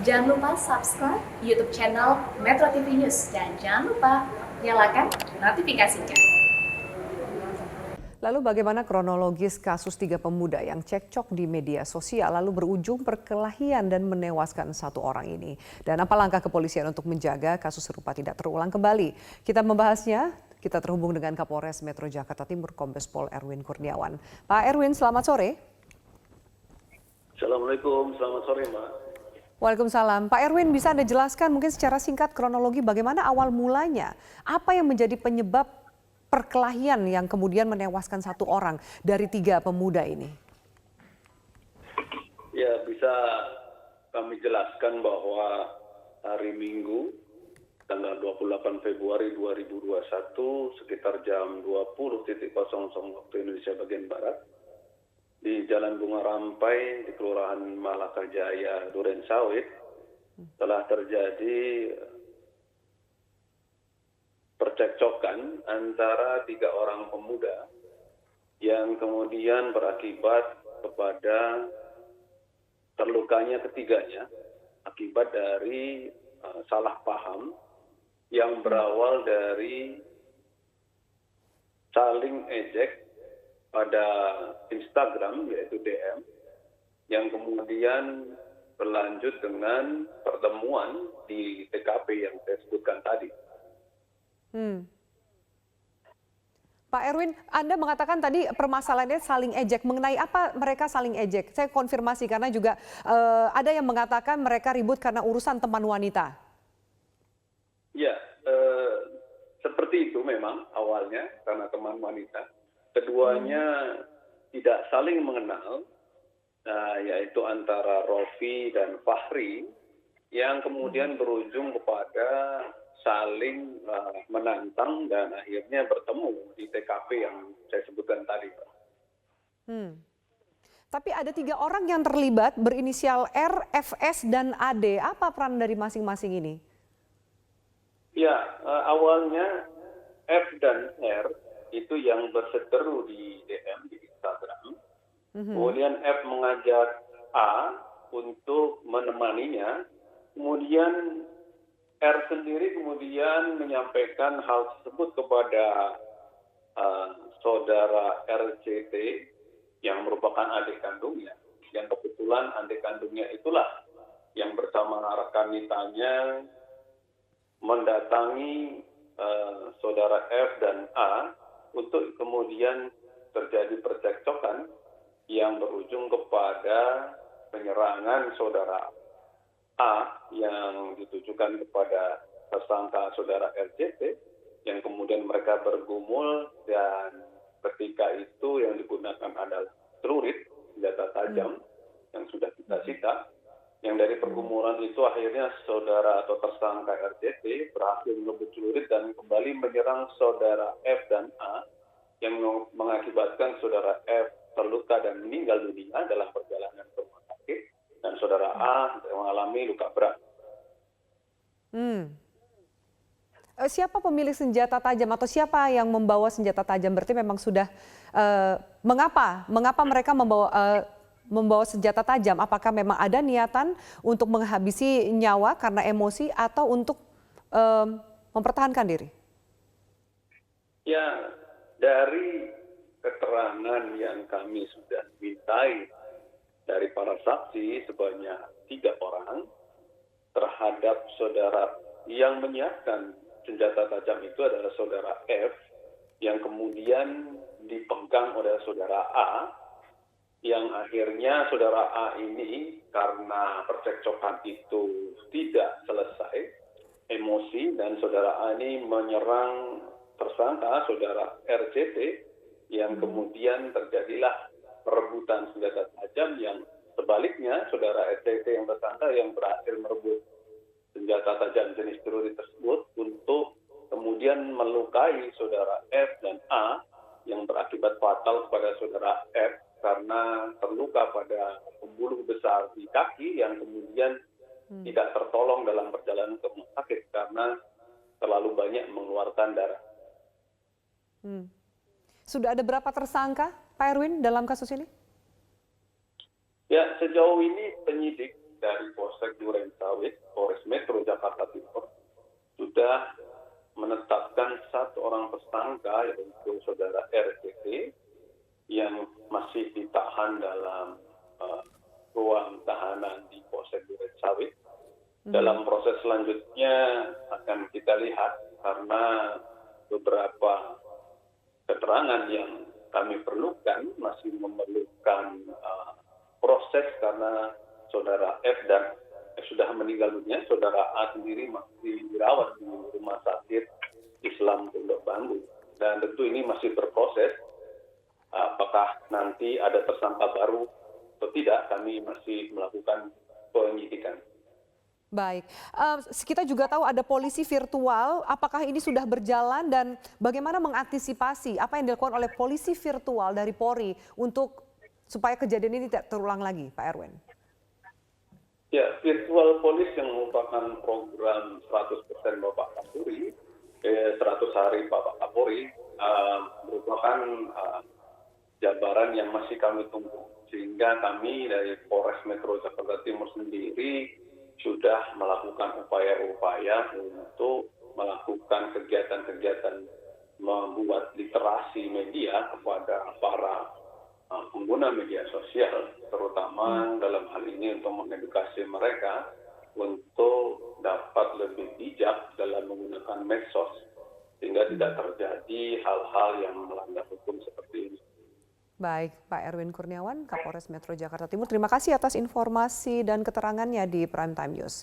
Jangan lupa subscribe YouTube channel Metro TV News dan jangan lupa nyalakan notifikasinya. Lalu bagaimana kronologis kasus 3 pemuda yang cekcok di media sosial lalu berujung perkelahian dan menewaskan 1 orang ini? Dan apa langkah kepolisian untuk menjaga kasus serupa tidak terulang kembali? Kita membahasnya, kita terhubung dengan Kapolres Metro Jakarta Timur Kombes Pol Erwin Kurniawan. Pak Erwin, selamat sore. Assalamualaikum, selamat sore Mbak. Waalaikumsalam. Pak Erwin, bisa Anda jelaskan mungkin secara singkat kronologi bagaimana awal mulanya? Apa yang menjadi penyebab perkelahian yang kemudian menewaskan 1 orang dari 3 pemuda ini? Ya, bisa kami jelaskan bahwa hari Minggu, tanggal 28 Februari 2021, sekitar jam 20.00 waktu Indonesia bagian Barat, di Jalan Bunga Rampai di Kelurahan Malaka Jaya, Duren Sawit, telah terjadi percekcokan antara 3 orang pemuda yang kemudian berakibat kepada terlukanya ketiganya akibat dari salah paham yang berawal dari saling ejek pada Instagram, yaitu DM, yang kemudian berlanjut dengan pertemuan di TKP yang saya sebutkan tadi. Pak Erwin, Anda mengatakan tadi permasalahannya saling ejek. Mengenai apa mereka saling ejek? Saya konfirmasi karena juga ada yang mengatakan mereka ribut karena urusan teman wanita. Ya, seperti itu memang awalnya karena teman wanita. Keduanya tidak saling mengenal, yaitu antara Rofi dan Fahri, yang kemudian berujung kepada saling menantang dan akhirnya bertemu di TKP yang saya sebutkan tadi. Tapi ada 3 orang yang terlibat berinisial R, FS, dan AD. Apa peran dari masing-masing ini? Ya, awalnya F dan R itu yang berseteru di DM di Instagram. Kemudian F mengajak A untuk menemaninya. Kemudian R sendiri kemudian menyampaikan hal tersebut kepada saudara RCT yang merupakan adik kandungnya. Yang kebetulan adik kandungnya itulah yang bersama rekan wanitanya mendatangi saudara F dan A untuk kemudian terjadi percekcokan yang berujung kepada penyerangan saudara A yang ditujukan kepada tersangka saudara RCT, yang kemudian mereka bergumul dan ketika itu yang digunakan adalah celurit, senjata tajam yang sudah kita sita. Yang dari pergumulan itu akhirnya saudara atau tersangka RCT berhasil merebut celurit dan kembali menyerang saudara F dan A yang mengakibatkan saudara F terluka dan meninggal dunia dalam perjalanan ke rumah sakit dan saudara A mengalami luka berat. Siapa pemilik senjata tajam atau siapa yang membawa senjata tajam? Berarti memang sudah mengapa mereka membawa senjata tajam? Apakah memang ada niatan untuk menghabisi nyawa karena emosi atau untuk mempertahankan diri? Ya, dari keterangan yang kami sudah mintai dari para saksi sebanyak 3 orang terhadap saudara yang menyiapkan senjata tajam itu adalah saudara F yang kemudian dipegang oleh saudara A, yang akhirnya saudara A ini karena percekcokan itu tidak selesai, emosi, dan saudara A ini menyerang tersangka saudara RCT yang kemudian terjadilah perebutan senjata tajam yang sebaliknya saudara RCT yang tersangka yang berhasil merebut senjata tajam jenis celurit tersebut untuk kemudian melukai saudara F dan A yang berakibat fatal kepada saudara F karena terluka pada pembuluh besar di kaki yang kemudian tidak tertolong dalam perjalanan ke rumah sakit karena terlalu banyak mengeluarkan darah. Sudah ada berapa tersangka, Pak Erwin, dalam kasus ini? Ya, sejauh ini penyidik dari Polsek Durensawit, Polres Metro Jakarta Timur, sudah menetapkan 1 orang tersangka yaitu saudara RCT yang masih ditahan dalam ruang tahanan di Polsek Durensawit. Dalam proses selanjutnya akan kita lihat karena beberapa keterangan yang kami perlukan masih memerlukan proses karena saudara F dan F sudah meninggal dunia, saudara A sendiri masih dirawat di Rumah Sakit Islam Pondok Bambu. Dan tentu ini masih berproses. Apakah nanti ada tersangka baru atau tidak, kami masih melakukan penyidikan. Baik, kita juga tahu ada polisi virtual, apakah ini sudah berjalan dan bagaimana mengantisipasi apa yang dilakukan oleh polisi virtual dari Polri untuk supaya kejadian ini tidak terulang lagi, Pak Erwin? Ya, virtual police yang merupakan program 100% Bapak Kapolri, 100 hari Bapak Kapolri, merupakan jabaran yang masih kami tunggu. Sehingga kami dari Polres Metro Jakarta Timur sendiri sudah melakukan upaya-upaya untuk melakukan kegiatan-kegiatan membuat literasi media kepada para pengguna media sosial, terutama dalam hal ini untuk mengedukasi mereka untuk dapat lebih bijak dalam menggunakan medsos, sehingga tidak terjadi hal-hal yang melanggar hukum seperti ini. Baik, Pak Erwin Kurniawan, Kapolres Metro Jakarta Timur, terima kasih atas informasi dan keterangannya di Prime Time News.